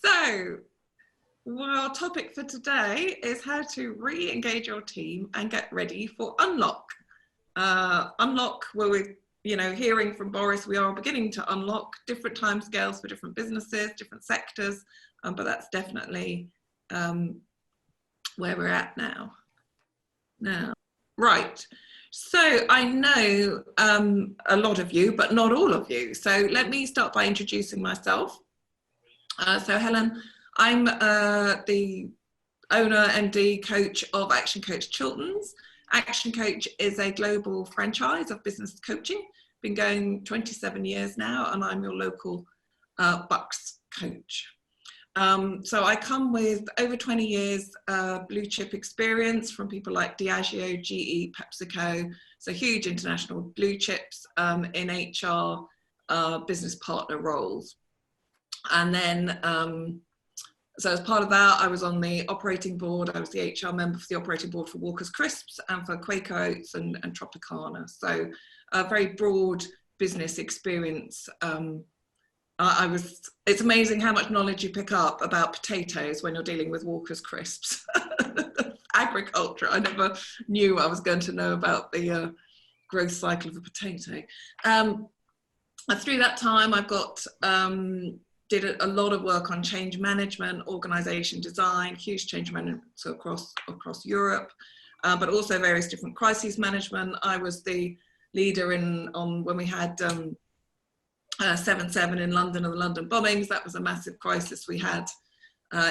So, well, our topic for today is how to re-engage your team and get ready for Unlock. Unlock, where we're hearing from Boris, we are beginning to unlock different timescales for different businesses, different sectors, but that's definitely where we're at now. Right. So I know a lot of you, but not all of you. So let me start by introducing myself. So Helen, I'm the owner, MD, coach of ActionCOACH Chilterns. ActionCOACH is a global franchise of business coaching. Been going 27 years now, and I'm your local Bucks coach. So I come with over 20 years blue chip experience from people like Diageo, GE, PepsiCo, so huge international blue chips in HR business partner roles. And then, so as part of that, I was on the operating board. I was the HR member for the operating board for Walker's Crisps and for Quaker Oats and Tropicana. So a very broad business experience. It's amazing how much knowledge you pick up about potatoes when you're dealing with Walker's Crisps. Agriculture, I never knew I was going to know about the growth cycle of a potato. Through that time, I've got did a lot of work on change management, organization design, huge change management across Europe, but also various different crises management. I was the leader on when we had 7/7 in London and the London bombings. That was a massive crisis we had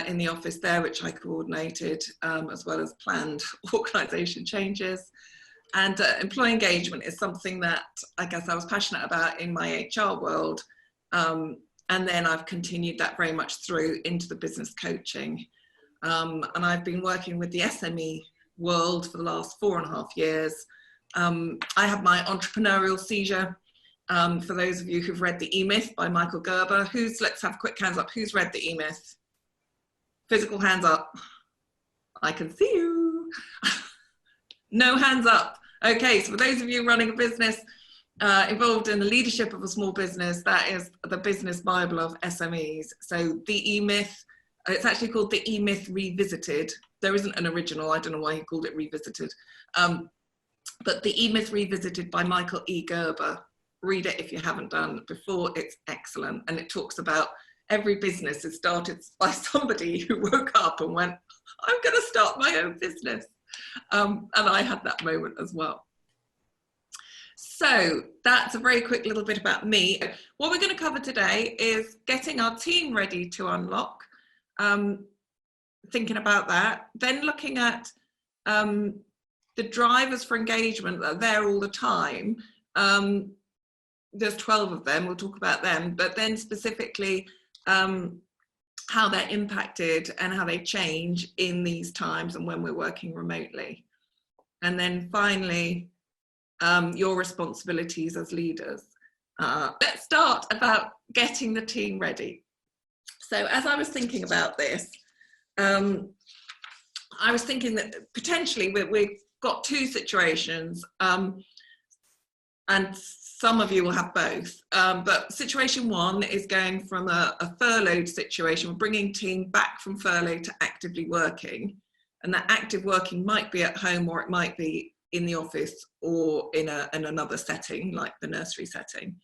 in the office there, which I coordinated, as well as planned organisation changes. And employee engagement is something that I guess I was passionate about in my HR world. And then I've continued that very much through into the business coaching. And I've been working with the SME world for the last 4.5 years. I have my entrepreneurial seizure. For those of you who've read The E-Myth by Michael Gerber, let's have quick hands up, who's read The E-Myth? Physical hands up. I can see you. No hands up. Okay, so for those of you running a business, involved in the leadership of a small business, that is the business Bible of SMEs. So The E-Myth, it's actually called The E-Myth Revisited. There isn't an original, I don't know why he called it Revisited. But The E-Myth Revisited by Michael E. Gerber. Read it if you haven't done it before, it's excellent. And it talks about every business is started by somebody who woke up and went, I'm going to start my own business. And I had that moment as well. So that's a very quick little bit about me. What we're going to cover today is getting our team ready to unlock, thinking about that, then looking at the drivers for engagement that are there all the time. There's 12 of them, we'll talk about them, but then specifically how they're impacted and how they change in these times and when we're working remotely. And then finally, your responsibilities as leaders. Let's start about getting the team ready. So as I was thinking about this, I was thinking that potentially we've got two situations, and some of you will have both, but situation one is going from a furloughed situation. We're bringing team back from furlough to actively working, and that active working might be at home or it might be in the office or in another setting like the nursery setting.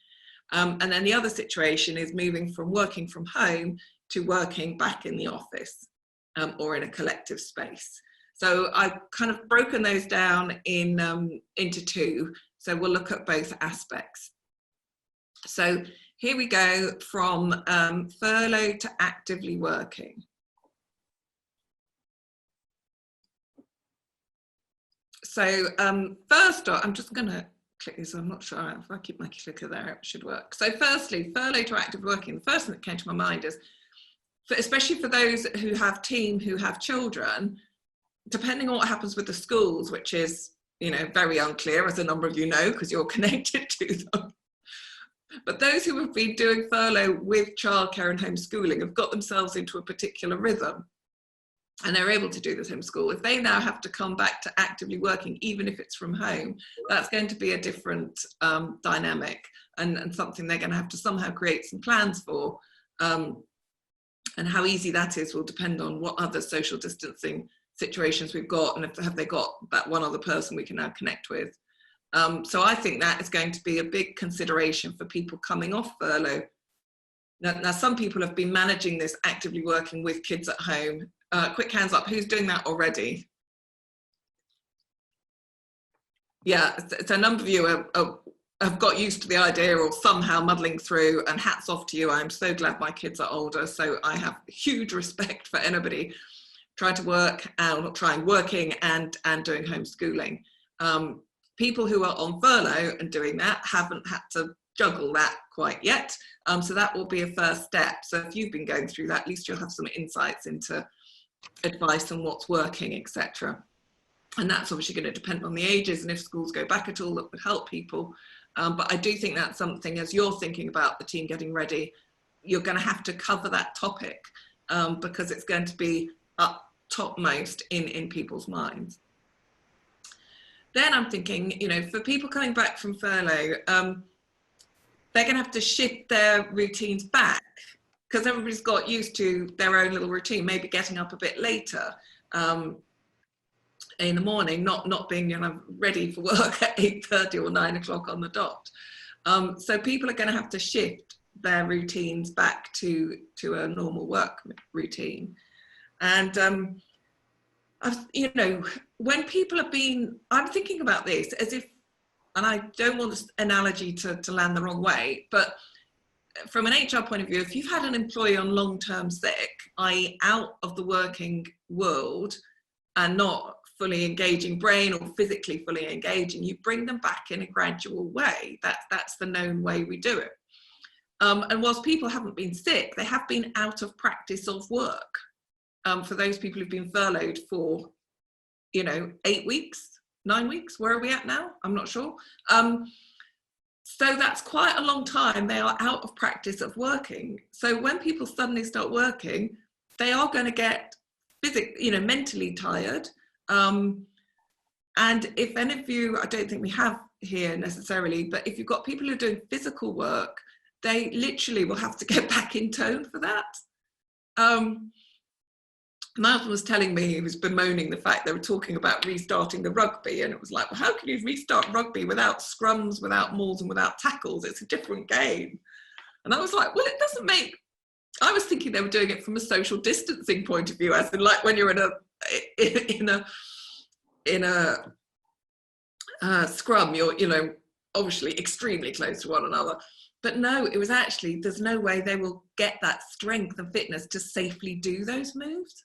And then the other situation is moving from working from home to working back in the office or in a collective space. So I've kind of broken those down into two. So we'll look at both aspects. So here we go from furlough to actively working. So first off, I'm just going to click this. I'm not sure if I keep my clicker there, it should work. So firstly, furlough to active working. The first thing that came to my mind is, especially for those who have team who have children, depending on what happens with the schools, which is very unclear, as a number of you know, because you're connected to them. But those who have been doing furlough with childcare and homeschooling have got themselves into a particular rhythm, and they're able to do this homeschool. If they now have to come back to actively working, even if it's from home, that's going to be a different dynamic and something they're going to have to somehow create some plans for And how easy that is will depend on what other social distancing situations we've got, and have they got that one other person we can now connect with. So I think that is going to be a big consideration for people coming off furlough. Now some people have been managing this, actively working with kids at home. Quick hands up, who's doing that already? Yeah, so a number of you have got used to the idea of somehow muddling through, and hats off to you. I'm so glad my kids are older, so I have huge respect for anybody trying to work, working and doing homeschooling. People who are on furlough and doing that haven't had to juggle that quite yet, so that will be a first step. So if you've been going through that, at least you'll have some insights into advice on what's working, etc. And that's obviously going to depend on the ages, and if schools go back at all, that would help people. But I do think that's something, as you're thinking about the team getting ready, you're going to have to cover that topic, because it's going to be up topmost in people's minds. Then I'm thinking, you know, for people coming back from furlough, they're going to have to shift their routines back, because everybody's got used to their own little routine, maybe getting up a bit later in the morning, not being, you know, ready for work at 8:30 or 9 o'clock on the dot. So people are going to have to shift their routines back to a normal work routine. And you know, when people have been, I'm thinking about this as if, and I don't want this analogy to land the wrong way, but from an HR point of view, if you've had an employee on long-term sick, i.e. out of the working world and not fully engaging brain or physically fully engaging, you bring them back in a gradual way. That's the known way we do it. And whilst people haven't been sick, they have been out of practice of work. For those people who've been furloughed for, you know, 8 weeks, 9 weeks, where are we at now? I'm not sure. So that's quite a long time they are out of practice of working. So when people suddenly start working, they are going to get mentally tired. And if any of you, I don't think we have here necessarily, but if you've got people who are doing physical work, they literally will have to get back in tone for that. My husband was telling me, he was bemoaning the fact they were talking about restarting the rugby, and it was like, well, how can you restart rugby without scrums, without mauls and without tackles? It's a different game. And I was like, well, it doesn't make, I was thinking they were doing it from a social distancing point of view, as in like when you're in a scrum, you're, you know, obviously extremely close to one another. But no, it was actually, there's no way they will get that strength and fitness to safely do those moves.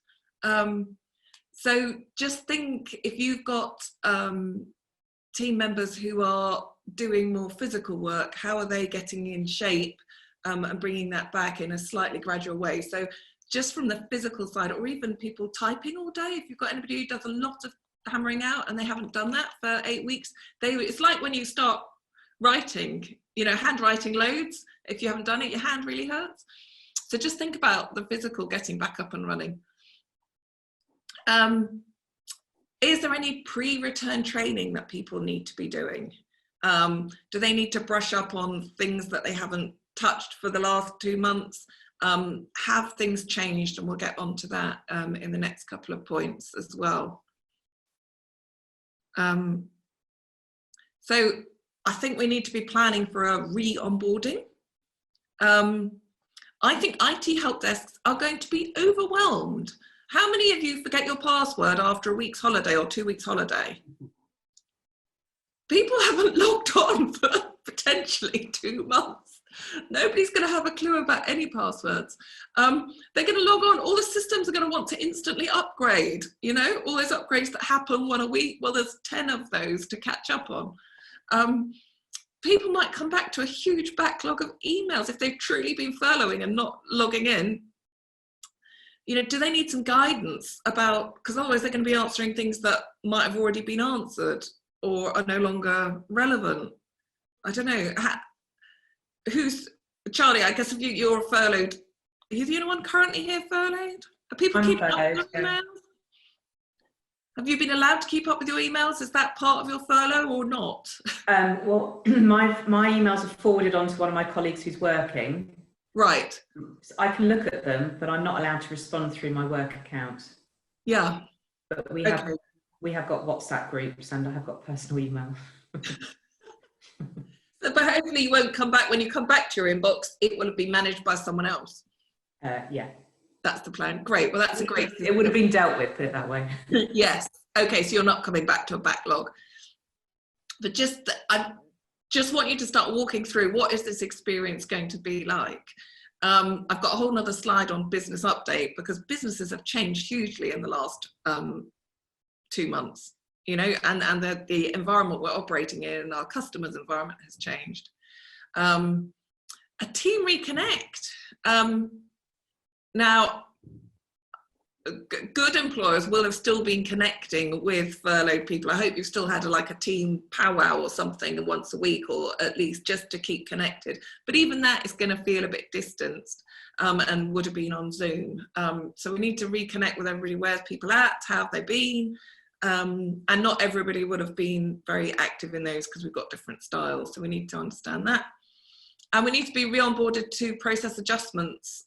So just think, if you've got team members who are doing more physical work, how are they getting in shape and bringing that back in a slightly gradual way? So just from the physical side, or even people typing all day, if you've got anybody who does a lot of hammering out and they haven't done that for 8 weeks, it's like when you start writing, you know, handwriting loads, if you haven't done it, your hand really hurts. So just think about the physical getting back up and running. Is there any pre-return training that people need to be doing? Do they need to brush up on things that they haven't touched for the last 2 months? Have things changed? And we'll get onto that in the next couple of points as well. So I think we need to be planning for a re-onboarding. I think IT help desks are going to be overwhelmed. How many of you forget your password after a week's holiday or 2 weeks holiday? People haven't logged on for potentially 2 months. Nobody's going to have a clue about any passwords. They're going to log on. All the systems are going to want to instantly upgrade. You know, all those upgrades that happen 1 a week. Well, there's 10 of those to catch up on. People might come back to a huge backlog of emails if they've truly been furloughing and not logging in. You know, do they need some guidance about, because otherwise they're going to be answering things that might have already been answered or are no longer relevant. I don't know. Who's, Charlie, I guess if you're furloughed, are you the only one currently here furloughed? Are people keeping up with your emails? Have you been allowed to keep up with your emails? Is that part of your furlough or not? Well, my emails are forwarded on to one of my colleagues who's working. Right. So I can look at them, but I'm not allowed to respond through my work account. Yeah. But we have got WhatsApp groups, and I have got personal email. But hopefully you won't come back. When you come back to your inbox, it will have been managed by someone else. Yeah. That's the plan. Great. Well, that's a great system. It would have been dealt with, put it that way. Yes. Okay, so you're not coming back to a backlog. But I just want you to start walking through, what is this experience going to be like? I've got a whole nother slide on business update, because businesses have changed hugely in the last 2 months, you know, and the environment we're operating in, our customers' environment has changed. A team reconnect. Now, good employers will have still been connecting with furloughed people. I hope you've still had a team powwow or something once a week, or at least just to keep connected. But even that is going to feel a bit distanced, and would have been on Zoom. So we need to reconnect with everybody. Where's people at? How have they been? And not everybody would have been very active in those, because we've got different styles. So we need to understand that. And we need to be re-onboarded to process adjustments.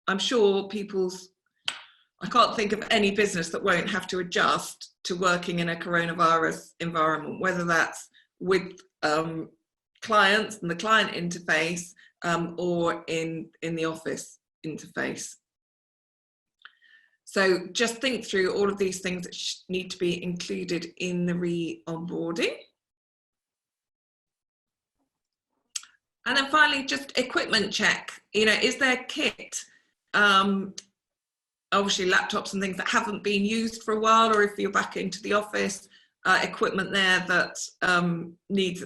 I'm sure I can't think of any business that won't have to adjust to working in a coronavirus environment, whether that's with clients and the client interface, or in the office interface. So just think through all of these things that need to be included in the re-onboarding. And then finally, just equipment check. You know, is there kit? Obviously laptops and things that haven't been used for a while, or if you're back into the office, equipment there that needs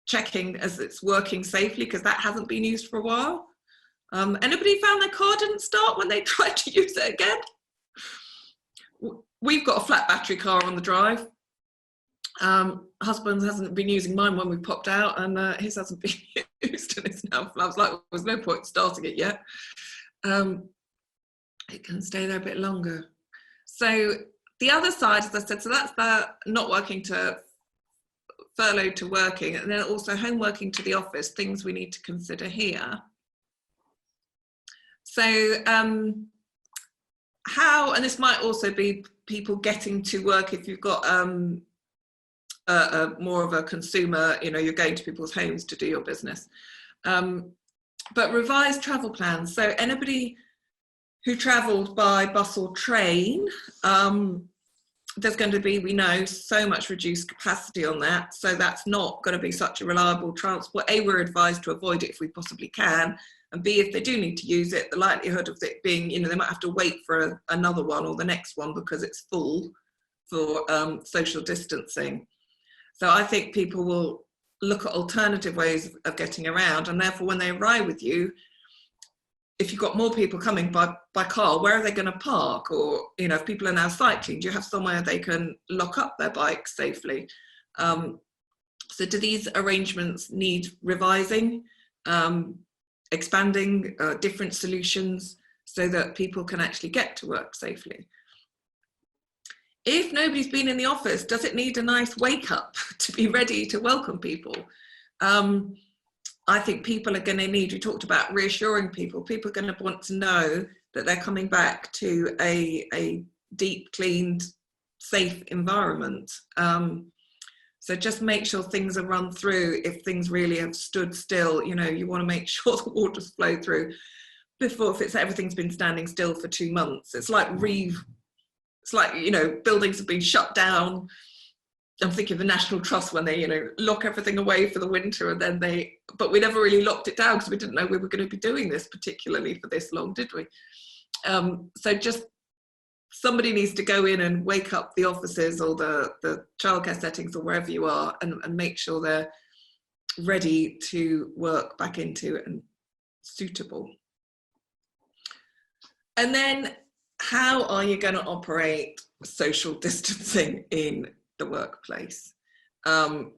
checking as it's working safely, because that hasn't been used for a while. Anybody found their car didn't start when they tried to use it again? We've got a flat battery car on the drive. Husband hasn't been using mine when we popped out, and his hasn't been used, and it's now, I was like, there's no point starting it yet. It can stay there a bit longer. So the other side, as I said, so that's the not working to furloughed to working, and then also home working to the office, things we need to consider here. So how, and this might also be people getting to work if you've got more of a consumer, you know, you're going to people's homes to do your business. But revised travel plans. So anybody who travelled by bus or train, there's going to be, we know, so much reduced capacity on that. So that's not going to be such a reliable transport. A, we're advised to avoid it if we possibly can. And B, if they do need to use it, the likelihood of it being, you know, they might have to wait for another one or the next one because it's full for social distancing. So I think people will look at alternative ways of getting around, and therefore when they arrive with you, if you've got more people coming by car, where are they going to park? Or, you know, if people are now cycling, do you have somewhere they can lock up their bikes safely? So do these arrangements need revising, expanding, different solutions so that people can actually get to work safely? If nobody's been in the office, does it need a nice wake up to be ready to welcome people? I think people are going to need, we talked about reassuring people, people are going to want to know that they're coming back to a deep, cleaned, safe environment. So just make sure things are run through. If things really have stood still, you know, you want to make sure the water's flow through before, if everything's been standing still for 2 months. It's like, you know, buildings have been shut down. I'm thinking of the National Trust when they, you know, lock everything away for the winter, and then but we never really locked it down because we didn't know we were going to be doing this particularly for this long, did we? So just somebody needs to go in and wake up the offices or the childcare settings or wherever you are, and make sure they're ready to work back into and suitable. And then how are you going to operate social distancing in the workplace? So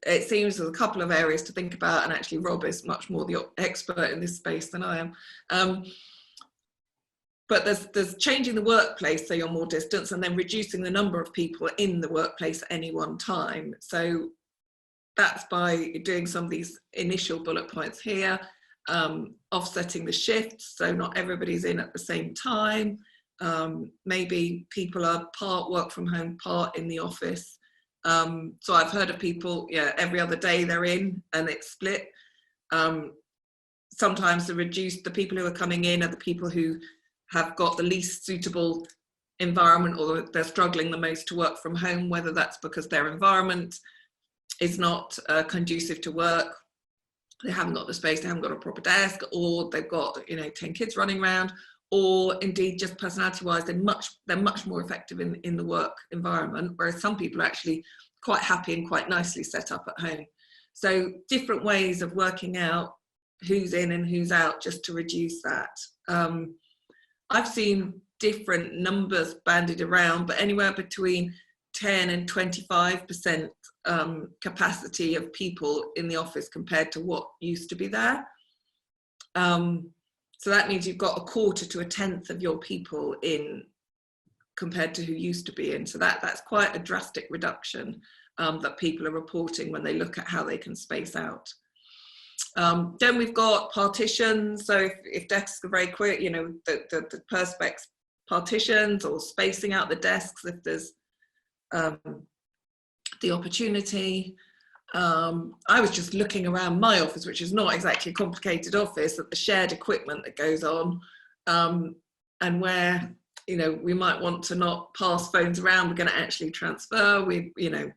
it seems there's a couple of areas to think about, and actually Rob is much more the expert in this space than I am. But there's changing the workplace so you're more distance, and then reducing the number of people in the workplace at any one time. So that's by doing some of these initial bullet points here, offsetting the shifts, so not everybody's in at the same time. Maybe people are part work from home, part in the office. So I've heard of people, yeah, every other day they're in and it's split. Sometimes the people who are coming in are the people who have got the least suitable environment, or they're struggling the most to work from home, whether that's because their environment is not conducive to work, they haven't got the space, they haven't got a proper desk, or they've got 10 kids running around, or indeed just personality wise they're much more effective in the work environment, whereas some people are actually quite happy and quite nicely set up at home. So different ways of working out who's in and who's out, just to reduce that. I've seen different numbers bandied around, but anywhere between 10 and 25% capacity of people in the office compared to what used to be there. So that means you've got a quarter to a tenth of your people in compared to who used to be in. So that's quite a drastic reduction that people are reporting when they look at how they can space out. Then we've got partitions. So if desks are very quick, the perspex partitions, or spacing out the desks if there's the opportunity. I was just looking around my office, which is not exactly a complicated office, at the shared equipment that goes on, and where we might want to not pass phones around, we're going to actually transfer.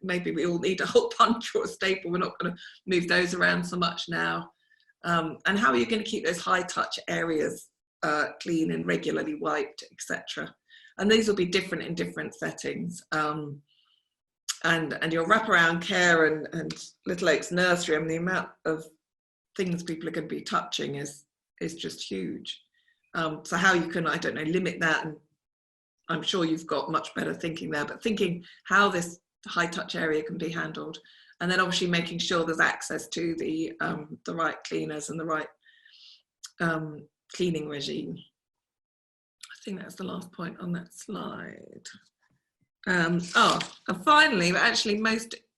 Maybe we all need a hole punch or a staple, we're not going to move those around so much now. And how are you going to keep those high touch areas clean and regularly wiped, etc. And these will be different in different settings. And your wraparound care and Little Oaks Nursery, I mean, the amount of things people are going to be touching is just huge. So how you can, I don't know, limit that, and I'm sure you've got much better thinking there, but thinking how this high touch area can be handled, and then obviously making sure there's access to the right cleaners and the right cleaning regime. I think that's the last point on that slide. And finally, but actually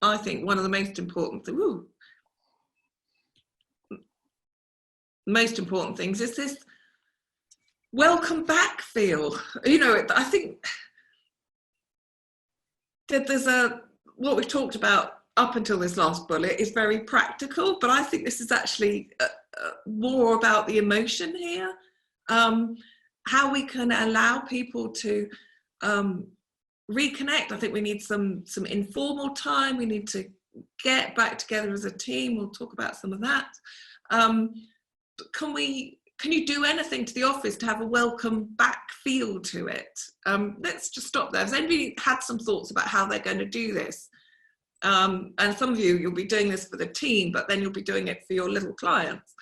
I think one of the most important things is this welcome back feel. I think that there's what we've talked about up until this last bullet is very practical, but I think this is actually more about the emotion here. How we can allow people to reconnect. I think we need some informal time. We need to get back together as a team. We'll talk about some of that. Can you do anything to the office to have a welcome back feel to it? Let's just stop there. Has anybody had some thoughts about how they're going to do this? And some of you'll be doing this for the team, but then you'll be doing it for your little clients.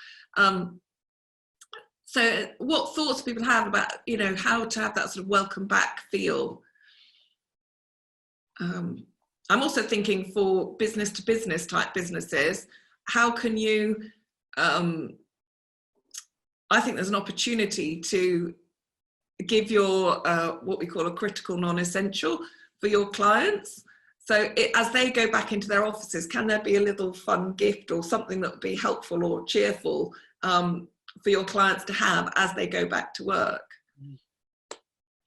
So what thoughts people have about, how to have that sort of welcome back feel? I'm also thinking for business to business type businesses, how can you, I think there's an opportunity to give your, what we call a critical non-essential for your clients. So as they go back into their offices, can there be a little fun gift or something that would be helpful or cheerful for your clients to have as they go back to work?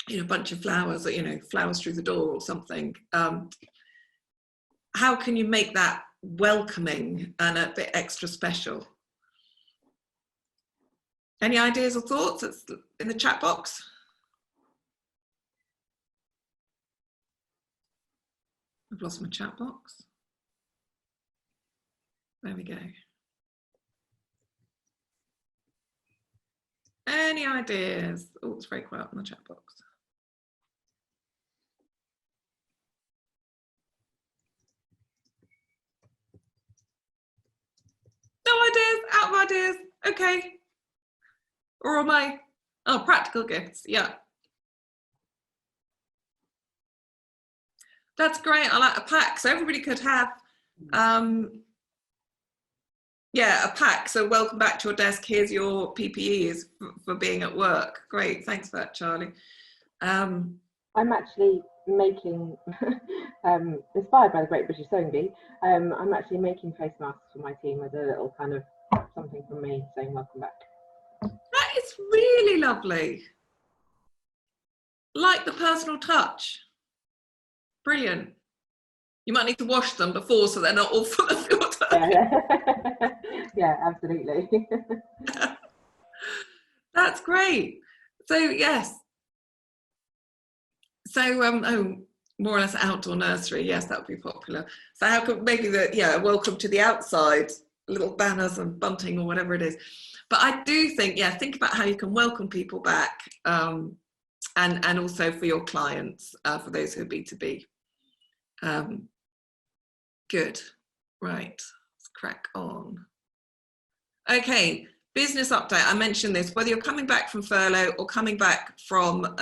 A bunch of flowers, or, flowers through the door or something. How can you make that welcoming and a bit extra special? Any ideas or thoughts? It's in the chat box. I've lost my chat box. There we go. Any ideas? Oh, it's very quiet in the chat box. No ideas, out of ideas, okay. Or am I, practical gifts, yeah. That's great, I like a pack. So everybody could have, a pack. So welcome back to your desk, here's your PPEs for being at work. Great, thanks for that, Charlie. I'm actually making, inspired by the Great British Sewing Bee, I'm actually making face masks for my team as a little kind of something from me saying welcome back. That is really lovely. Like the personal touch. Brilliant. You might need to wash them before so they're not all full of water. Yeah, yeah, absolutely. That's great. So yes. So oh, more or less outdoor nursery. Yes, that would be popular. So how could maybe welcome to the outside, little banners and bunting or whatever it is. But I do think, yeah, think about how you can welcome people back, and also for your clients, for those who are B2B. Good. Right. Let's crack on. Okay. Business update. I mentioned this, whether you're coming back from furlough or coming back from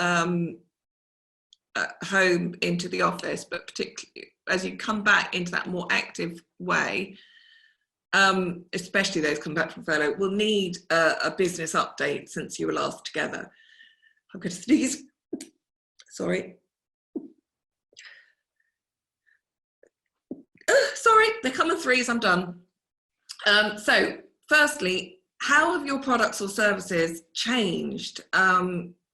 home into the office, but particularly as you come back into that more active way, especially those come back from furlough, will need a business update since you were last together. I'm going to sneeze. Sorry. Sorry, they're coming threes, I'm done. So firstly, how have your products or services changed?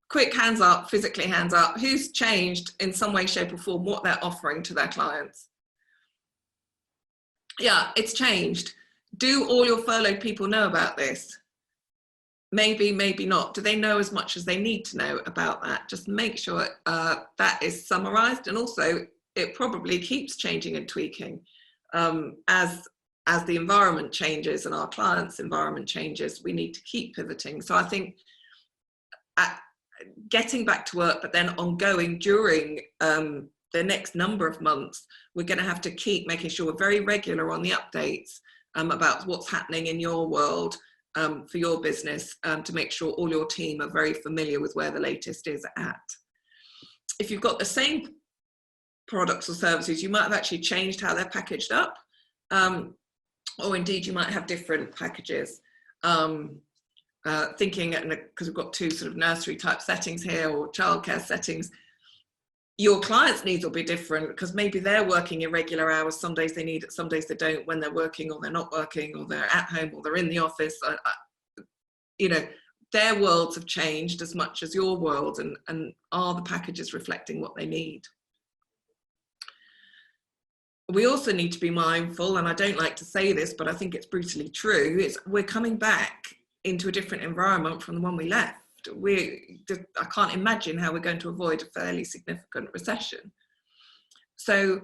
Quick hands up, physically hands up. Who's changed in some way, shape or form what they're offering to their clients? Yeah, it's changed. Do all your furloughed people know about this? Maybe, maybe not. Do they know as much as they need to know about that? Just make sure that is summarized, and also it probably keeps changing and tweaking as the environment changes and our clients' environment changes. We need to keep pivoting. So I think getting back to work, but then ongoing during the next number of months, we're going to have to keep making sure we're very regular on the updates about what's happening in your world, for your business, to make sure all your team are very familiar with where the latest is at. If you've got the same products or services, you might have actually changed how they're packaged up, or indeed you might have different packages. Thinking, because we've got two sort of nursery type settings here or childcare settings, your clients' needs will be different because maybe they're working irregular hours. Some days they need it, some days they don't, when they're working or they're not working, or they're at home or they're in the office. You know, their worlds have changed as much as your world, and are the packages reflecting what they need? We also need to be mindful, and I don't like to say this, but I think it's brutally true, we're coming back into a different environment from the one we left. I can't imagine how we're going to avoid a fairly significant recession. So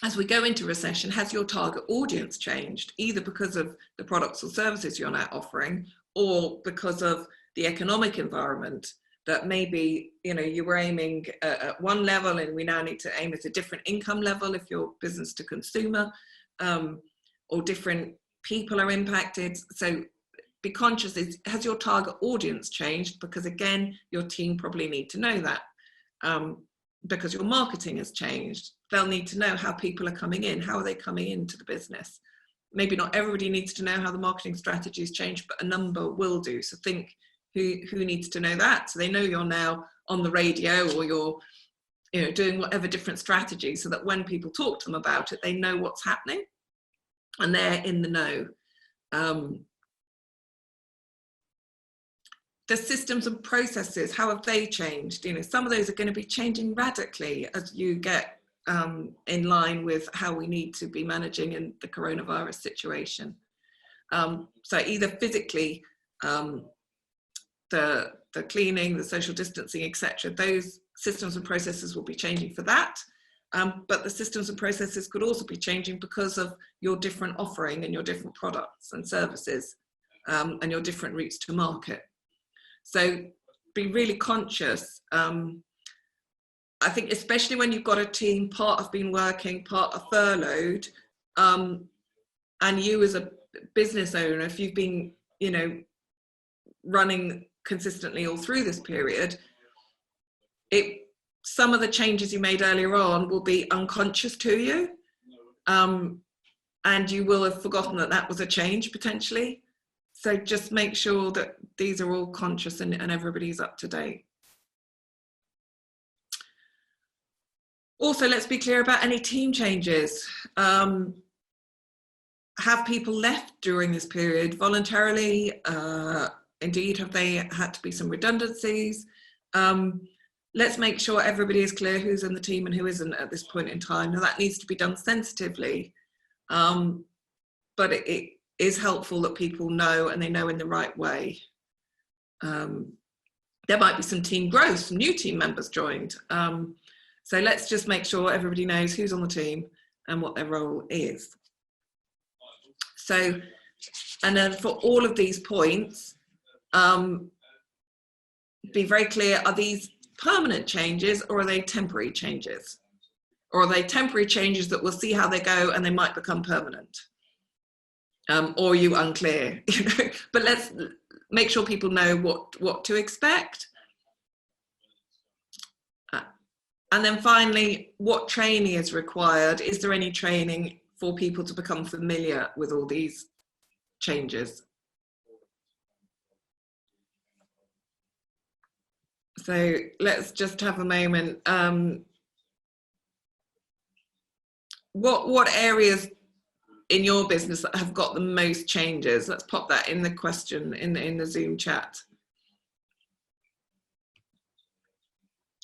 as we go into recession, has your target audience changed, either because of the products or services you're now offering, or because of the economic environment, that maybe, you know, you were aiming at one level and we now need to aim at a different income level if you're business to consumer, or different people are impacted. So be conscious, has your target audience changed? Because again, your team probably need to know that, because your marketing has changed. They'll need to know how people are coming in. How are they coming into the business? Maybe not everybody needs to know how the marketing strategy has changed, but a number will do. So think who needs to know that, so they know you're now on the radio, or you're, you know, doing whatever different strategy, so that when people talk to them about it, they know what's happening and they're in the know. The systems and processes, how have they changed? You know, some of those are going to be changing radically as you get in line with how we need to be managing in the coronavirus situation. So either physically, the cleaning, the social distancing, etc., those systems and processes will be changing for that. But the systems and processes could also be changing because of your different offering and your different products and services, and your different routes to market. So be really conscious. I think especially when you've got a team, part have been working, part are furloughed, and you as a business owner, if you've been, you know, running consistently all through this period, some of the changes you made earlier on will be unconscious to you, and you will have forgotten that that was a change potentially. So just make sure that these are all conscious and everybody's up to date. Also, let's be clear about any team changes. Have people left during this period voluntarily? Indeed, have they had to be some redundancies? Let's make sure everybody is clear who's in the team and who isn't at this point in time. Now, that needs to be done sensitively, but it is helpful that people know, and they know in the right way. There might be some team growth, some new team members joined. So let's just make sure everybody knows who's on the team and what their role is. So, and then for all of these points, be very clear, are these permanent changes or are they temporary changes? Or are they temporary changes that we'll see how they go and they might become permanent? Or are you unclear? But let's make sure people know what to expect. And then finally, what training is required? Is there any training for people to become familiar with all these changes? So let's just have a moment. What areas in your business have got the most changes? Let's pop that in the question in the Zoom chat.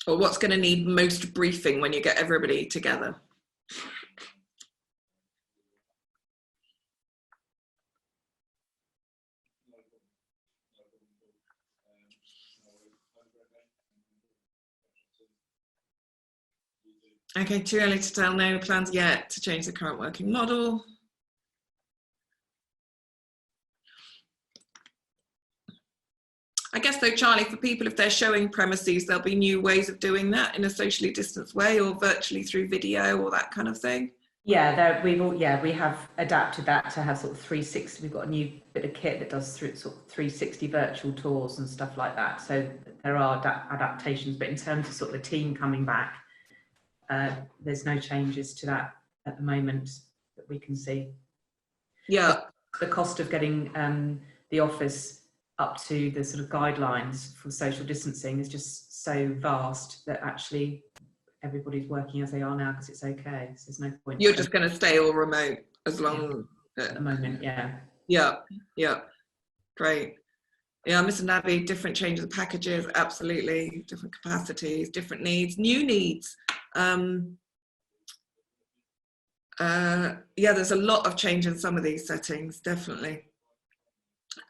Or what's going to need most briefing when you get everybody together? Okay, too early to tell, no plans yet to change the current working model. I guess though, Charlie, for people, if they're showing premises, there'll be new ways of doing that in a socially distanced way or virtually through video or that kind of thing. Yeah, we have adapted that to have sort of 360. We've got a new bit of kit that does sort of 360 virtual tours and stuff like that. So there are adaptations, but in terms of sort of the team coming back, there's no changes to that at the moment that we can see. Yeah. The cost of getting the office up to the sort of guidelines for social distancing is just so vast that actually everybody's working as they are now because it's okay. So there's no point. You're just going to stay all remote as long at the moment, yeah. Yeah, yeah, great. Yeah, Miss and Abby, different changes of packages, absolutely, different capacities, different needs, new needs. Yeah, there's a lot of change in some of these settings, definitely,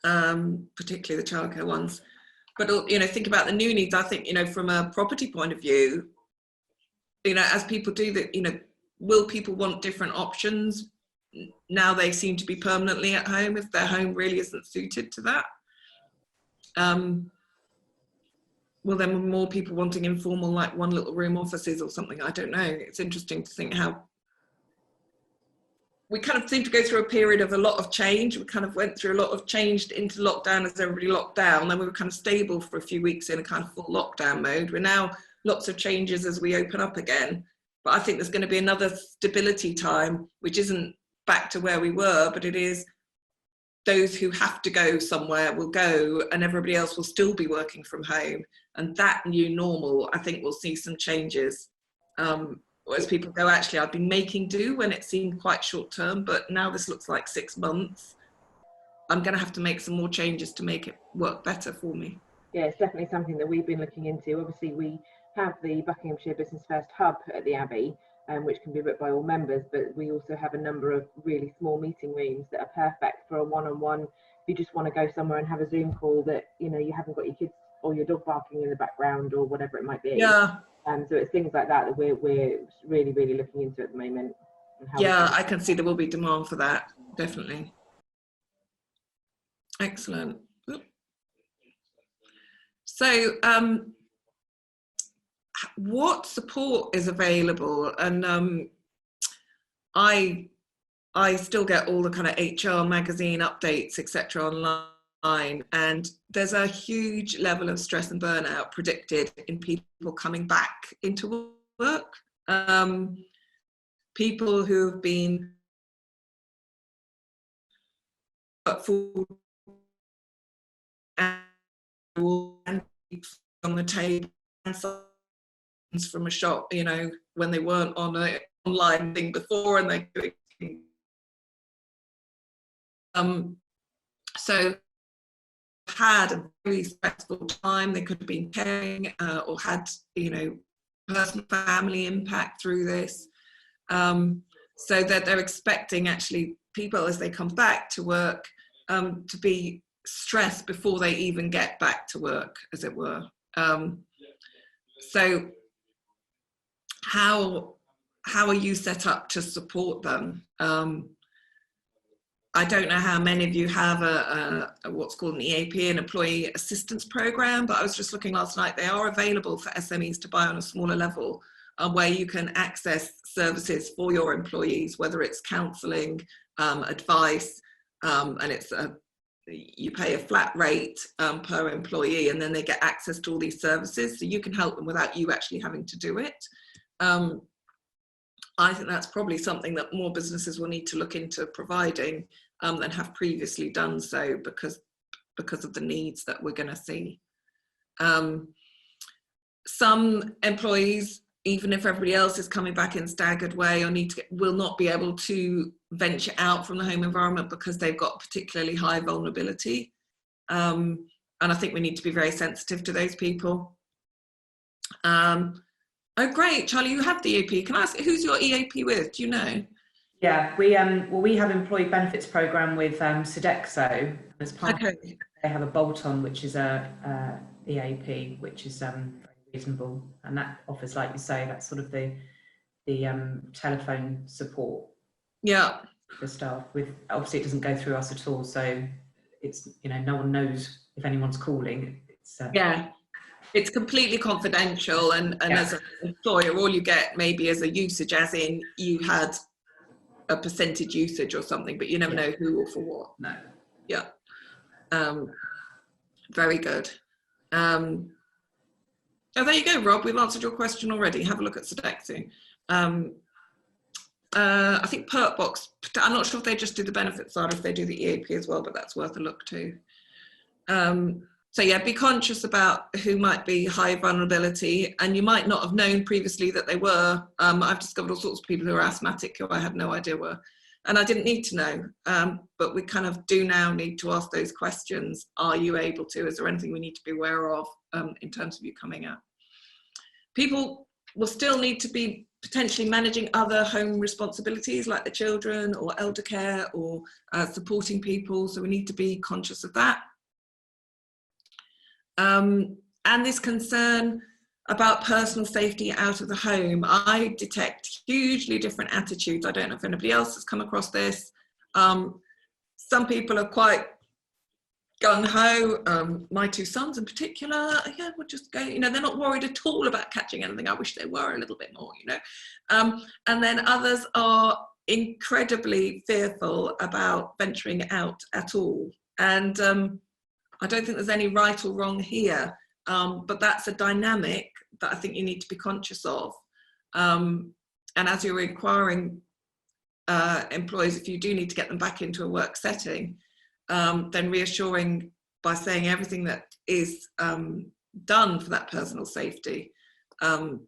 particularly the childcare ones. But, you know, think about the new needs. I think, you know, from a property point of view, you know, as people do that, you know, will people want different options? Now they seem to be permanently at home if their home really isn't suited to that. Will there be more people wanting informal, like one little room offices or something? I don't know. It's interesting to think how we kind of seem to go through a period of a lot of change. We kind of went through a lot of change into lockdown as everybody locked down. Then we were kind of stable for a few weeks in a kind of full lockdown mode. We're now lots of changes as we open up again. But I think there's going to be another stability time, which isn't back to where we were, but it is those who have to go somewhere will go and everybody else will still be working from home. And that new normal, I think we'll see some changes. As people go, actually, I've been making do when it seemed quite short term, but now this looks like 6 months. I'm going to have to make some more changes to make it work better for me. Yeah, it's definitely something that we've been looking into. Obviously, we have the Buckinghamshire Business First Hub at the Abbey, which can be booked by all members, but we also have a number of really small meeting rooms that are perfect for a one-on-one. If you just want to go somewhere and have a Zoom call that, you know, you haven't got your kids or your dog barking in the background or whatever it might be. Yeah. So it's things like that that we're really looking into at the moment. And how yeah, I can see there will be demand for that, definitely. Excellent. So what support is available? And I still get all the kind of HR magazine updates, etc. online, and there's a huge level of stress and burnout predicted in people coming back into work. People who have been full and on the table, from a shop, you know, when they weren't on an online thing before, and they so had a very stressful time. They could have been caring or had, you know, personal family impact through this. So that they're expecting actually people as they come back to work to be stressed before they even get back to work, as it were. So how are you set up to support them? I don't know how many of you have a what's called an EAP, an employee assistance program, but I was just looking last night. They are available for SMEs to buy on a smaller level, where you can access services for your employees, whether it's counselling, advice, and it's you pay a flat rate per employee, and then they get access to all these services, so you can help them without you actually having to do it. I think that's probably something that more businesses will need to look into providing than have previously done so, because of the needs that we're going to see. Some employees, even if everybody else is coming back in staggered way, or will not be able to venture out from the home environment because they've got particularly high vulnerability. And I think we need to be very sensitive to those people. Oh, great, Charlie, you have the EAP. Can I ask, who's your EAP with? Do you know? Yeah, we have employee benefits program with Sodexo. As part of it, they have a bolt-on, which is a EAP, which is very reasonable, and that offers, like you say, that sort of the telephone support. Yeah. For staff. With obviously it doesn't go through us at all, so it's, you know, no one knows if anyone's calling. It's yeah. It's completely confidential, and yeah. As an employer, all you get maybe is a usage, as in you had a percentage usage or something, but you never know who or for what. No. Yeah. Very good. Oh, there you go, Rob. We've answered your question already. Have a look at Sodexo. I think Perkbox, I'm not sure if they just do the benefits side or if they do the EAP as well, but that's worth a look too. So yeah, be conscious about who might be high vulnerability, and you might not have known previously that they were. I've discovered all sorts of people who are asthmatic who I had no idea were, and I didn't need to know, but we kind of do now need to ask those questions. Are you able to? Is there anything we need to be aware of in terms of you coming out? People will still need to be potentially managing other home responsibilities like the children or elder care or supporting people, so we need to be conscious of that. And this concern about personal safety out of the home, I detect hugely different attitudes. I don't know if anybody else has come across this. Some people are quite gung-ho. My two sons in particular, yeah, we'll just go, you know, they're not worried at all about catching anything. I wish they were a little bit more, you know. And then others are incredibly fearful about venturing out at all. And I don't think there's any right or wrong here, but that's a dynamic that I think you need to be conscious of. And as you're inquiring employees, if you do need to get them back into a work setting, then reassuring by saying everything that is done for that personal safety, and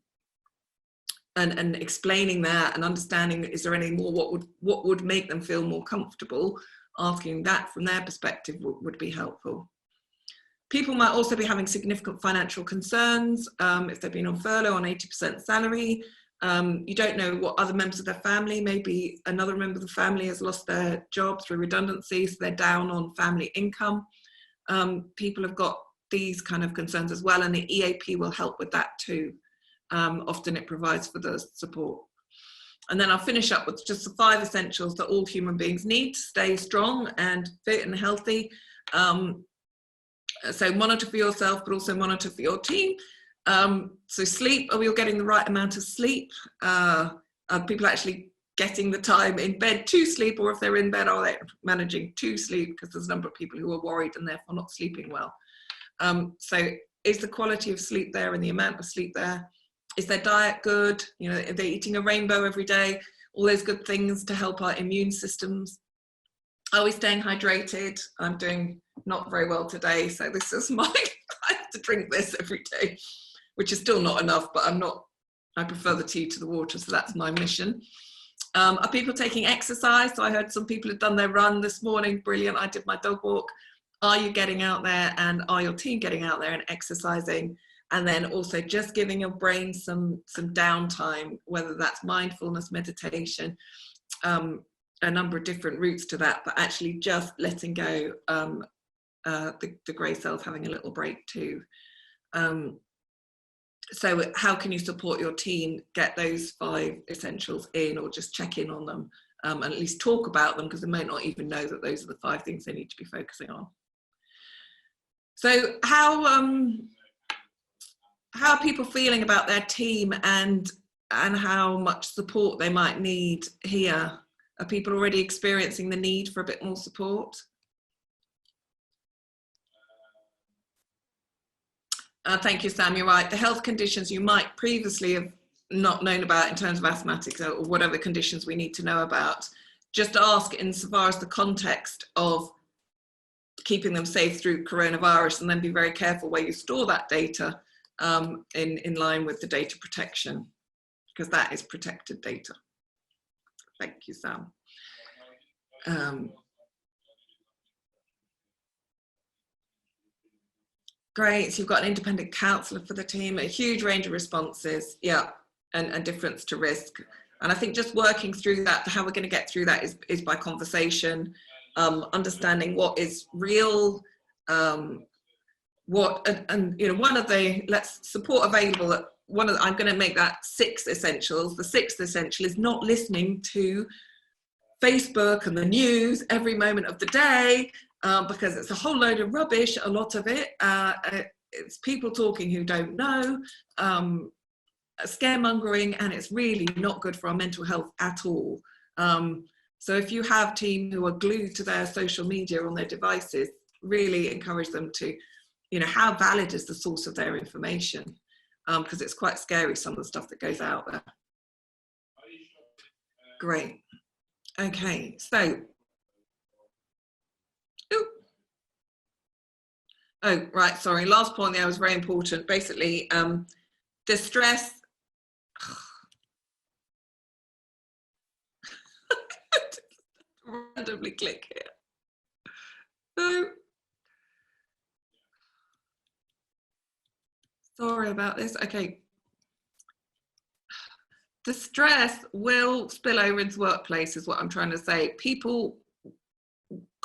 explaining that and understanding, is there any more, what would make them feel more comfortable, asking that from their perspective would be helpful. People might also be having significant financial concerns if they've been on furlough on 80% salary. You don't know what other members of their family, maybe another member of the family has lost their job through redundancy, so they're down on family income. People have got these kind of concerns as well, and the EAP will help with that too. Often it provides for the support. And then I'll finish up with just the 5 essentials that all human beings need to stay strong and fit and healthy. So monitor for yourself, but also monitor for your team. So sleep, are we all getting the right amount of sleep? Are people actually getting the time in bed to sleep, or if they're in bed, are they managing to sleep? Because there's a number of people who are worried and therefore not sleeping well. So is the quality of sleep there and the amount of sleep there? Is their diet good? You know, are they eating a rainbow every day? All those good things to help our immune systems. Are we staying hydrated? I'm doing not very well today, so this is my, I have to drink this every day, which is still not enough, but I'm not I prefer the tea to the water, so that's my mission. Are people taking exercise? So I heard some people had done their run this morning. Brilliant. I did my dog walk. Are you getting out there, and are your team getting out there and exercising? And then also just giving your brain some downtime, whether that's mindfulness, meditation, a number of different routes to that, but actually just letting go, the grey cells having a little break too. So how can you support your team get those 5 essentials in, or just check in on them, and at least talk about them, because they may not even know that those are the 5 things they need to be focusing on. So how are people feeling about their team and how much support they might need here? Are people already experiencing the need for a bit more support? Thank you, Sam. You're right. The health conditions you might previously have not known about in terms of asthmatics, or whatever conditions we need to know about, just ask insofar as the context of keeping them safe through coronavirus, and then be very careful where you store that data, in line with the data protection, because that is protected data. Thank you, Sam. Great, so you've got an independent counsellor for the team, a huge range of responses, yeah, and difference to risk. And I think just working through that, how we're going to get through that is by conversation, understanding what is real, what, and you know, one of the, let's support available, I'm going to make that 6 essentials. The 6th essential is not listening to Facebook and the news every moment of the day, because it's a whole load of rubbish, a lot of it. It's people talking who don't know, scaremongering, and it's really not good for our mental health at all. So if you have team who are glued to their social media on their devices, really encourage them to, you know, how valid is the source of their information? Because it's quite scary, some of the stuff that goes out there. Great. Okay, so, oh, right, sorry, last point there was very important. Basically, the stress, randomly click here. So, sorry about this, okay. The stress will spill over into workplace is what I'm trying to say. People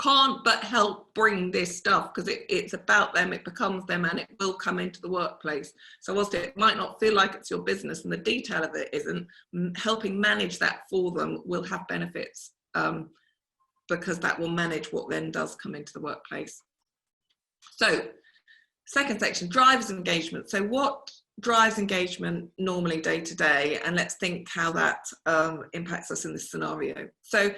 can't but help bring this stuff because it's about them, it becomes them, and it will come into the workplace. So whilst it might not feel like it's your business and the detail of it isn't, helping manage that for them will have benefits, because that will manage what then does come into the workplace. So second section, drives engagement. So what drives engagement normally day to day, and let's think how that impacts us in this scenario. So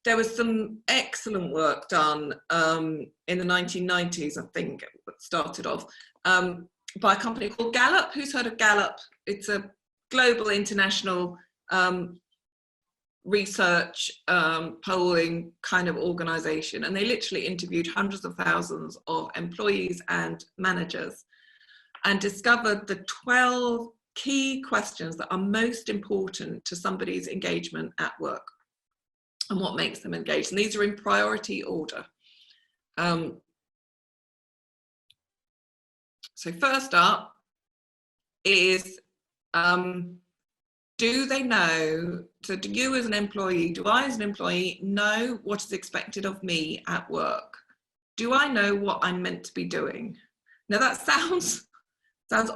there was some excellent work done in the 1990s, I think it started off, by a company called Gallup. Who's heard of Gallup? It's a global international research polling kind of organization, and they literally interviewed hundreds of thousands of employees and managers and discovered the 12 key questions that are most important to somebody's engagement at work and what makes them engaged. And these are in priority order. So first up is, do they know, so do you as an employee, do I as an employee know what is expected of me at work? Do I know what I'm meant to be doing? Now that sounds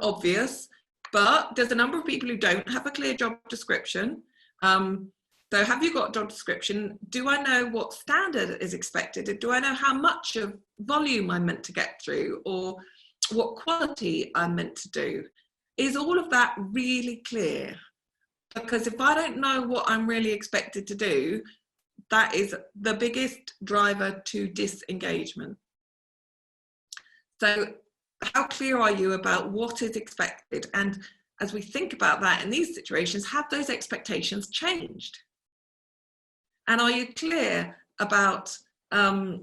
obvious, but there's a number of people who don't have a clear job description. So have you got a job description? Do I know what standard is expected? Do I know how much of volume I'm meant to get through, or what quality I'm meant to do? Is all of that really clear? Because if I don't know what I'm really expected to do, that is the biggest driver to disengagement. So how clear are you about what is expected? And as we think about that in these situations, have those expectations changed? And are you clear about how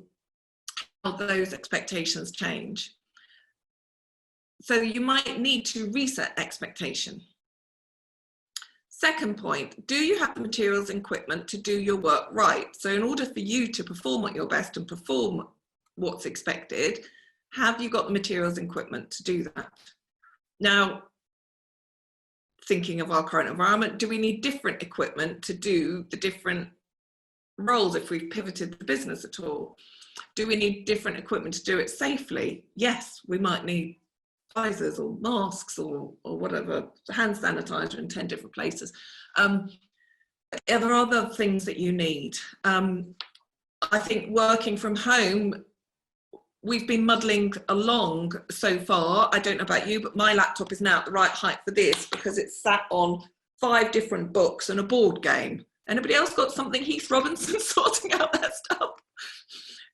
those expectations change? So you might need to reset expectation. Second point, do you have the materials and equipment to do your work right? So in order for you to perform at your best and perform what's expected, have you got the materials and equipment to do that? Now, thinking of our current environment, do we need different equipment to do the different roles if we've pivoted the business at all? Do we need different equipment to do it safely? Yes, we might need visors or masks or whatever, hand sanitizer in 10 different places. Are there other things that you need? I think working from home, we've been muddling along so far. I don't know about you, but my laptop is now at the right height for this because it's sat on 5 different books and a board game. Anybody else got something Heath Robinson sorting out that stuff?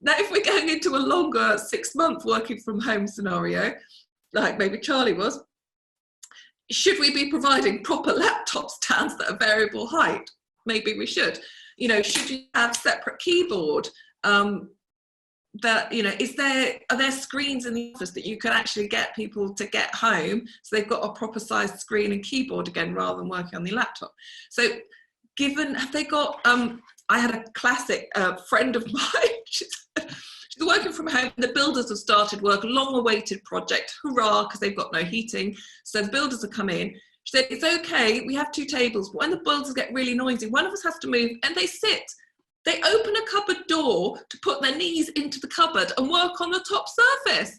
Now, if we're going into a longer 6-month working from home scenario, like maybe Charlie was, should we be providing proper laptop stands that are variable height? Maybe we should. You know, should you have separate keyboard? That, you know, are there screens in the office that you can actually get people to get home so they've got a proper sized screen and keyboard again rather than working on the laptop? So have they got, I had a classic friend of mine, she's working from home, the builders have started work, long awaited project, hurrah, because they've got no heating. So the builders have come in. She said, it's okay, we have 2 tables, but when the builders get really noisy, one of us has to move, and they sit. They open a cupboard door to put their knees into the cupboard and work on the top surface.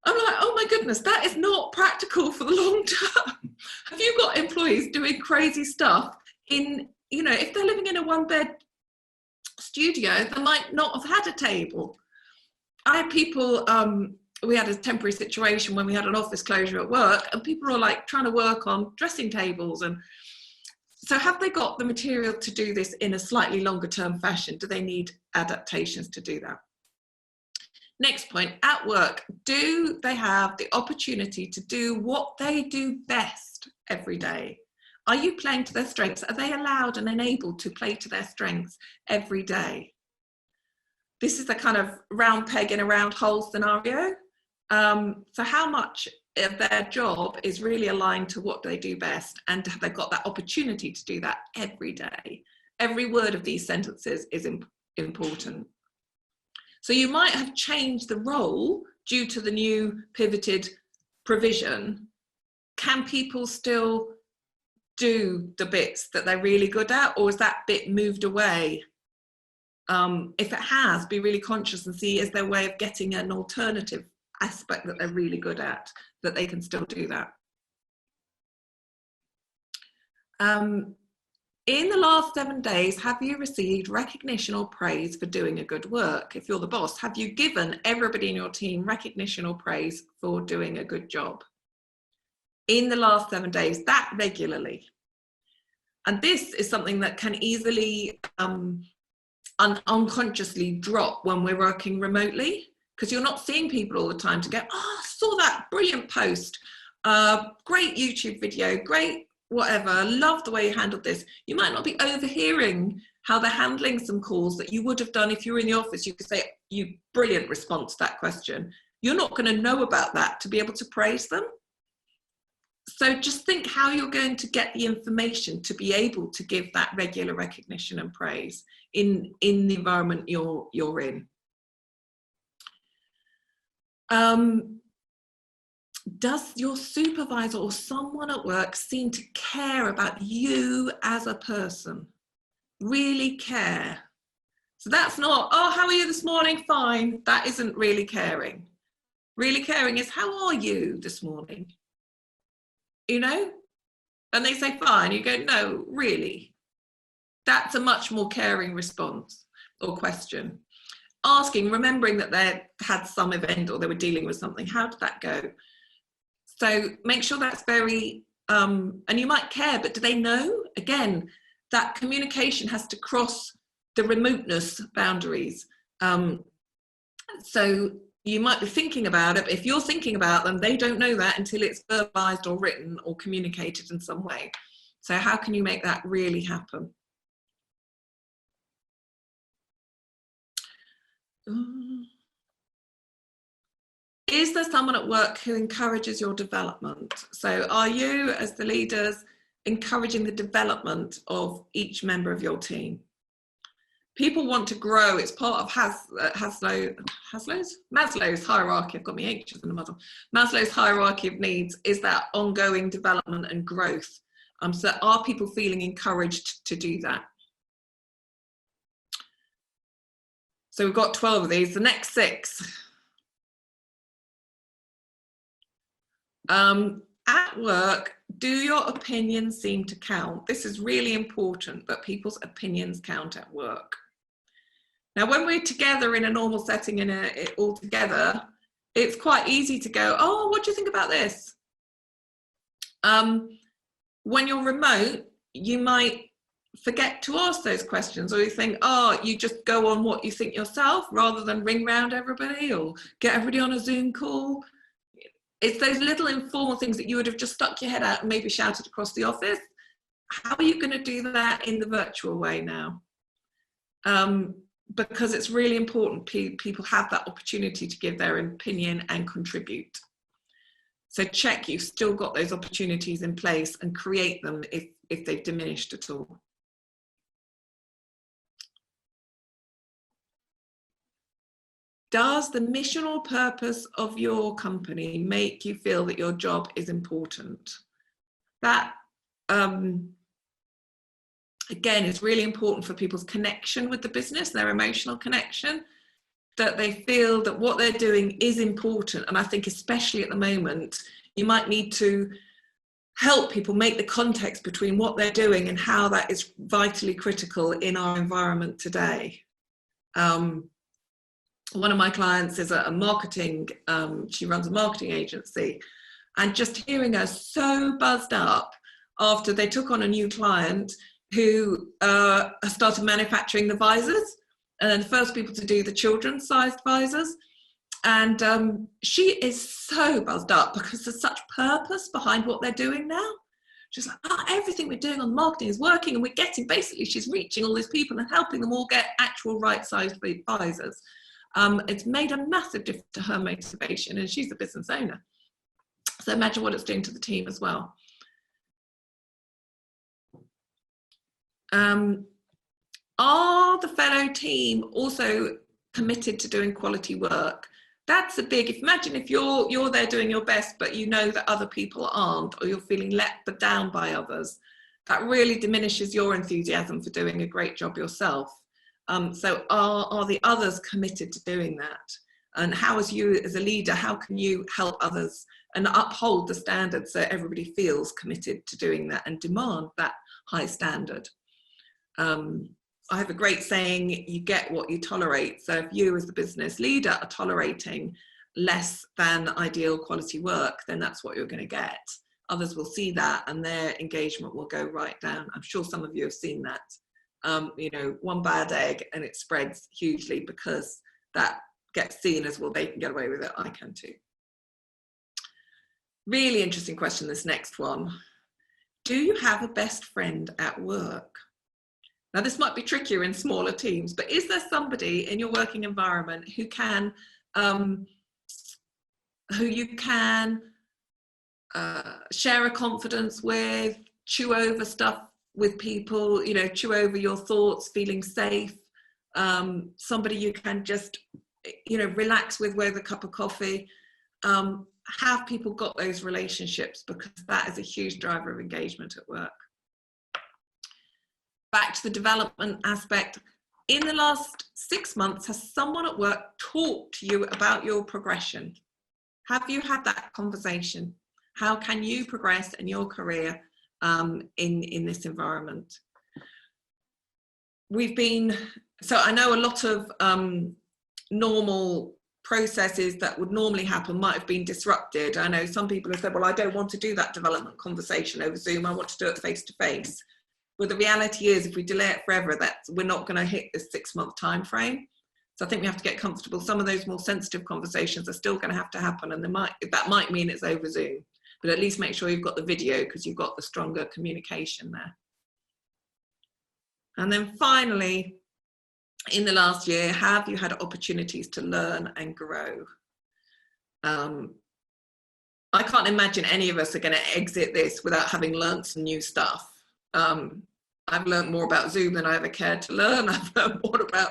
I'm like, oh my goodness, that is not practical for the long term. Have you got employees doing crazy stuff in, you know, if they're living in a 1-bed studio, they might not have had a table. I had people, we had a temporary situation when we had an office closure at work and people were like trying to work on dressing tables. And so have they got the material to do this in a slightly longer term fashion? Do they need adaptations to do that? Next point, at work, do they have the opportunity to do what they do best every day? Are you playing to their strengths? Are they allowed and enabled to play to their strengths every day? This is the kind of round peg in a round hole scenario. So how much of their job is really aligned to what they do best, and have they got that opportunity to do that every day? Every word of these sentences is important. So you might have changed the role due to the new pivoted provision. Can people still do the bits that they're really good at, or is that bit moved away? If it has, be really conscious and see, is there a way of getting an alternative aspect that they're really good at, that they can still do that? In the last 7 days, have you received recognition or praise for doing a good work? If you're the boss, have you given everybody in your team recognition or praise for doing a good job? In the last 7 days, that regularly. And this is something that can easily unconsciously drop when we're working remotely, because you're not seeing people all the time to go, oh, I saw that brilliant post, great YouTube video, great whatever, love the way you handled this. You might not be overhearing how they're handling some calls that you would have done if you were in the office. You could say, you brilliant response to that question. You're not going to know about that to be able to praise them. So just think how you're going to get the information to be able to give that regular recognition and praise in the environment you're in. Does your supervisor or someone at work seem to care about you as a person? Really care? So that's not, oh, how are you this morning? Fine. That isn't really caring. Really caring is, how are you this morning? You know? And they say, fine. You go, no, really. That's a much more caring response or question. Asking, remembering that they had some event or they were dealing with something. How did that go? So make sure that's very, and you might care, but do they know? Again, that communication has to cross the remoteness boundaries. So you might be thinking about it, but if you're thinking about them, they don't know that until it's verbalized or written or communicated in some way. So how can you make that really happen? Is there someone at work who encourages your development? So are you, as the leaders, encouraging the development of each member of your team. People want to grow. It's part of Maslow's hierarchy. I've got my H's in the muddle. Maslow's hierarchy of needs is that ongoing development and growth. So are people feeling encouraged to do that? So we've got 12 of these. The next 6. At work, do your opinions seem to count? This is really important, that people's opinions count at work. Now, when we're together in a normal setting, all together, it's quite easy to go, oh, what do you think about this? When you're remote, you might forget to ask those questions, or you think, oh, you just go on what you think yourself rather than ring round everybody or get everybody on a Zoom call. It's those little informal things that you would have just stuck your head out and maybe shouted across the office. How are you going to do that in the virtual way now? Because it's really important people have that opportunity to give their opinion and contribute. So check you've still got those opportunities in place and create them if they've diminished at all. Does the mission or purpose of your company make you feel that your job is important? That, again, is really important for people's connection with the business, their emotional connection, that they feel that what they're doing is important. And I think especially at the moment, you might need to help people make the context between what they're doing and how that is vitally critical in our environment today. One of my clients is a marketing, she runs a marketing agency, and just hearing her so buzzed up after they took on a new client who started manufacturing the visors, and then the first people to do the children's sized visors. And she is so buzzed up because there's such purpose behind what they're doing now. She's like, oh, everything we're doing on marketing is working, and we're getting, basically she's reaching all these people and helping them all get actual right-sized visors. It's made a massive difference to her motivation, and she's a business owner. So imagine what it's doing to the team as well. Are the fellow team also committed to doing quality work? That's a big, imagine if you're there doing your best, but you know that other people aren't, or you're feeling let down by others. That really diminishes your enthusiasm for doing a great job yourself. So are the others committed to doing that? And how, as you as a leader, how can you help others and uphold the standard so everybody feels committed to doing that and demand that high standard? I have a great saying, you get what you tolerate. So if you as the business leader are tolerating less than ideal quality work, then that's what you're going to get. Others will see that and their engagement will go right down. I'm sure some of you have seen that. You know, one bad egg and it spreads hugely because that gets seen as, well, they can get away with it, I can too. Really interesting question, this next one. Do you have a best friend at work? Now, this might be trickier in smaller teams, but is there somebody in your working environment who can, who you can share a confidence with, chew over stuff with people, you know, chew over your thoughts, feeling safe, somebody you can just, you know, relax with a cup of coffee. Have people got those relationships, because that is a huge driver of engagement at work. Back to the development aspect. In the last 6 months, has someone at work talked to you about your progression? Have you had that conversation? How can you progress in your career in this environment? So I know a lot of normal processes that would normally happen might have been disrupted. I know some people have said, well, I don't want to do that development conversation over Zoom, I want to do it face to face. Well, the reality is, if we delay it forever, we're not going to hit this 6-month time frame. So I think we have to get comfortable. Some of those more sensitive conversations are still going to have to happen, and that might mean it's over Zoom. But at least make sure you've got the video, because you've got the stronger communication there. And then finally, in the last year, have you had opportunities to learn and grow? I can't imagine any of us are going to exit this without having learnt some new stuff. I've learned more about Zoom than I ever cared to learn. I've learned more about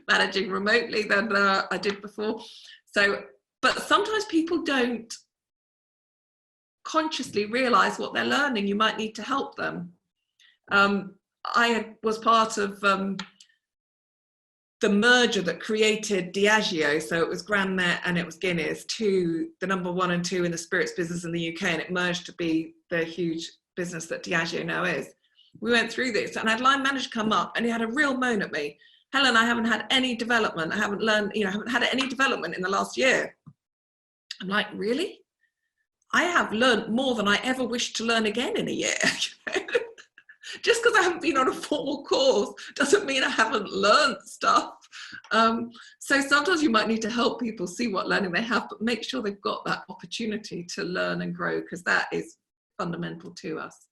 managing remotely than I did before. So, but sometimes people don't consciously realize what they're learning. You might need to help them. I was part of the merger that created Diageo, so it was Grand Met and it was Guinness, the number 1 and 2 in the spirits business in the UK, and it merged to be the huge business that Diageo now is. We went through this and I had line manager come up and he had a real moan at me. Helen, I haven't had any development. I haven't learned, I haven't had any development in the last year. I'm like, really? I have learned more than I ever wish to learn again in a year. Just because I haven't been on a formal course doesn't mean I haven't learned stuff. So sometimes you might need to help people see what learning they have, but make sure they've got that opportunity to learn and grow, because that is fundamental to us.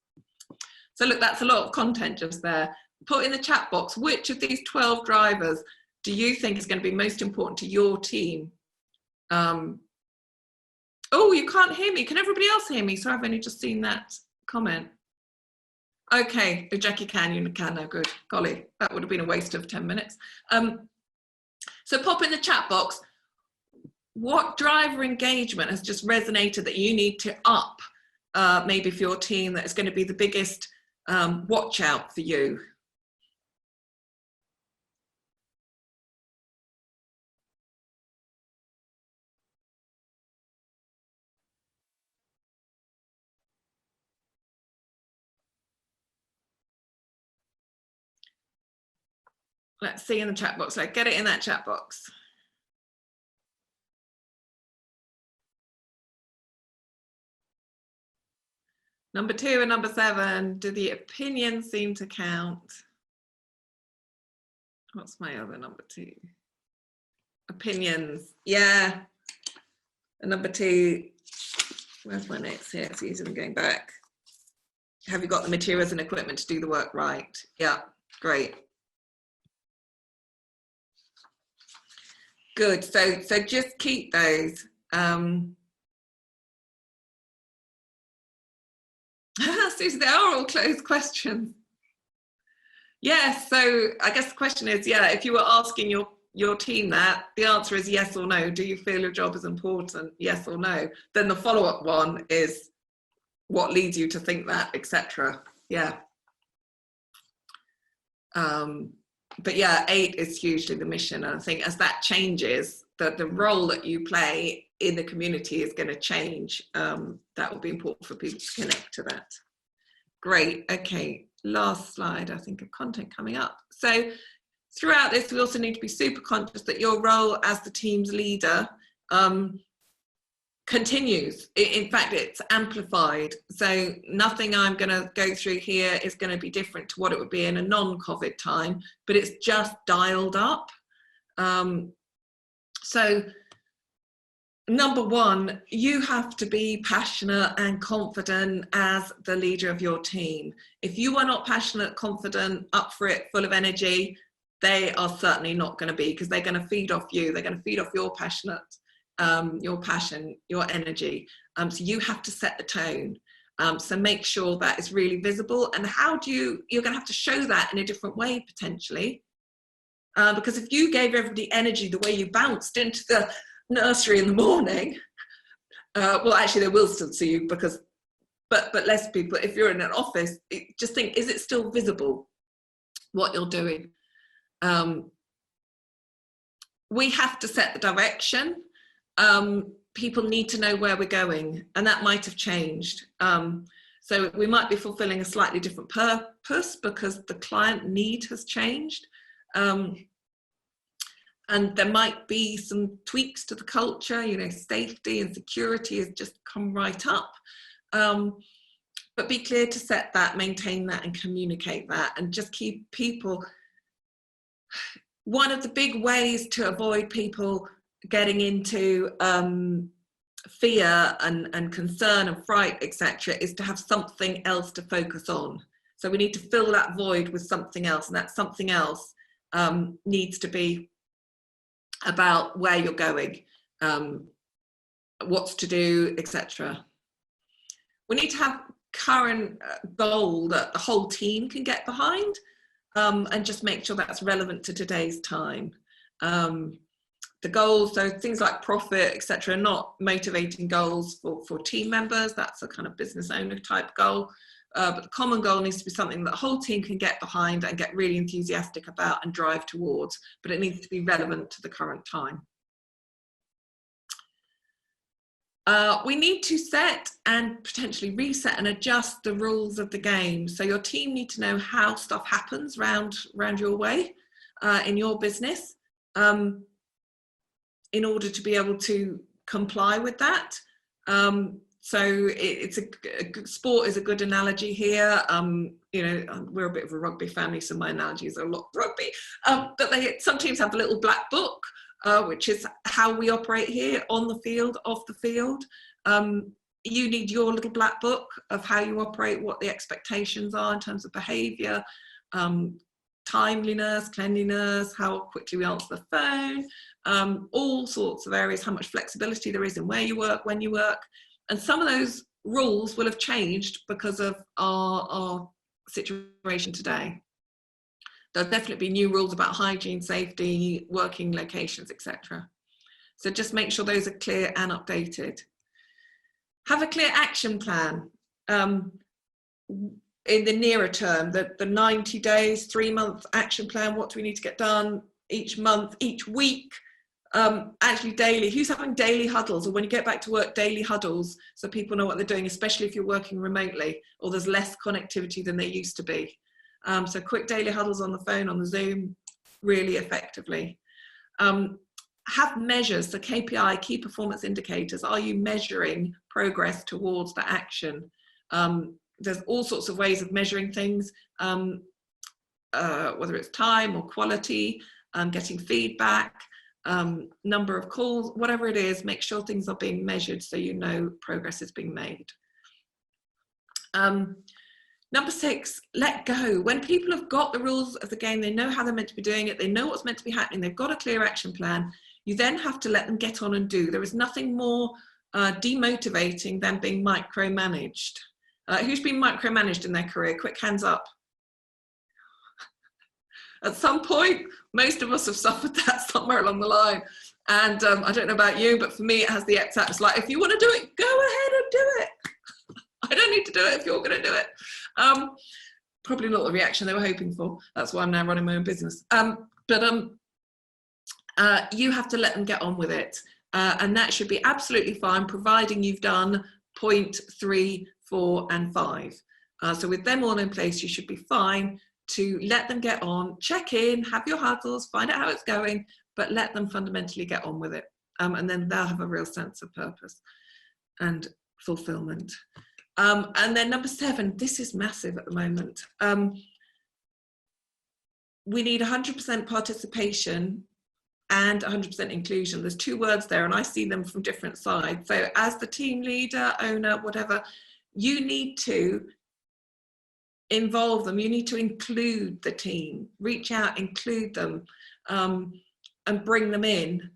So look, that's a lot of content just there. Put in the chat box, which of these 12 drivers do you think is going to be most important to your team? Oh, you can't hear me. Can everybody else hear me? So I've only just seen that comment. Okay, if Jackie can, you can now, good. Golly, that would have been a waste of 10 minutes. So pop in the chat box, what driver engagement has just resonated that you need to up, maybe for your team, that is going to be the biggest watch out for you? Let's see in the chat box. Like, get it in that chat box. Number 2 and number 7, do the opinions seem to count? What's my other number 2? Opinions, yeah. And number 2, where's my notes here? It's easier than going back. Have you got the materials and equipment to do the work right? Yeah, great. Good, so just keep those. Susie, they are all closed questions. Yes, so I guess the question is, yeah, if you were asking your team that, the answer is yes or no. Do you feel your job is important? Yes or no. Then the follow-up one is what leads you to think that, etc. Yeah. But yeah, 8 is hugely the mission. And I think as that changes, the role that you play in the community is going to change. That will be important for people to connect to that. Great. Okay. Last slide, I think, of content coming up. So throughout this, we also need to be super conscious that your role as the team's leader continues. In fact, it's amplified. So nothing I'm going to go through here is going to be different to what it would be in a non-COVID time, but it's just dialed up. So number 1, you have to be passionate and confident as the leader of your team. If you are not passionate, confident, up for it, full of energy, they are certainly not going to be, because they're going to feed off you. They're going to feed off your passion, your energy. So you have to set the tone. So make sure that is really visible. And how do you're going to have to show that in a different way, potentially. Because if you gave everybody energy the way you bounced into the nursery in the morning, well, actually they will still see you, because but less people. If you're in an office, just think, is it still visible what you're doing? We have to set the direction. People need to know where we're going, and that might have changed. So we might be fulfilling a slightly different purpose because the client need has changed. And there might be some tweaks to the culture, safety and security has just come right up. But be clear to set that, maintain that, and communicate that, and just keep people. One of the big ways to avoid people getting into fear and concern and fright, etc., is to have something else to focus on. So we need to fill that void with something else, and that something else needs to be about where you're going. what's to do, etc. We need to have current goal that the whole team can get behind, and just make sure that's relevant to today's time. The goals, so things like profit, etc., not motivating goals for team members. That's a kind of business owner type goal. But the common goal needs to be something that the whole team can get behind and get really enthusiastic about and drive towards, but it needs to be relevant to the current time. We need to set and potentially reset and adjust the rules of the game. So your team need to know how stuff happens round your way in your business, in order to be able to comply with that. So sport is a good analogy here. You know, we're a bit of a rugby family, so my analogies are a lot rugby. But some teams have a little black book, which is how we operate here, on the field, off the field. You need your little black book of how you operate, what the expectations are in terms of behaviour, timeliness, cleanliness, how quickly we answer the phone, all sorts of areas, how much flexibility there is in where you work, when you work. And some of those rules will have changed because of our situation today. There'll definitely be new rules about hygiene, safety, working locations, etc. So just make sure those are clear and updated. Have a clear action plan. In the nearer term, the 90 days, 3-month action plan, what do we need to get done each month, each week, actually daily. Who's having daily huddles, or when you get back to work, daily huddles, so people know what they're doing, especially if you're working remotely or there's less connectivity than there used to be. So quick daily huddles on the phone, on the Zoom, really effectively. Have measures, so KPI, key performance indicators. Are you measuring progress towards the action? There's all sorts of ways of measuring things, whether it's time or quality, getting feedback, number of calls, whatever it is, make sure things are being measured so you know progress is being made. Number 6, let go. When people have got the rules of the game, they know how they're meant to be doing it, they know what's meant to be happening, they've got a clear action plan, you then have to let them get on and do. There is nothing more demotivating than being micromanaged. Who's been micromanaged in their career? Quick hands up. At some point, most of us have suffered that somewhere along the line. And I don't know about you, but for me, it has the X out. It's like, if you want to do it, go ahead and do it. I don't need to do it if you're going to do it. Probably not the reaction they were hoping for. That's why I'm now running my own business. You have to let them get on with it. And that should be absolutely fine, providing you've done point 3, 4, and 5. So with them all in place, you should be fine to let them get on, check in, have your huddles, find out how it's going, but let them fundamentally get on with it. And then they'll have a real sense of purpose and fulfillment. And then number 7, this is massive at the moment. We need 100% participation and 100% inclusion. There's 2 words there, and I see them from different sides. So as the team leader, owner, whatever, you need to involve them. You need to include the team, reach out, include them, and bring them in.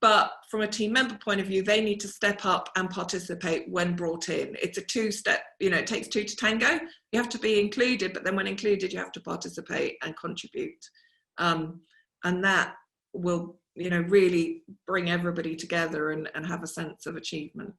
But from a team member point of view, they need to step up and participate when brought in. It's a 2-step, you know, it takes 2 to tango. You have to be included, but then when included, you have to participate and contribute. And that will, you know, really bring everybody together and have a sense of achievement.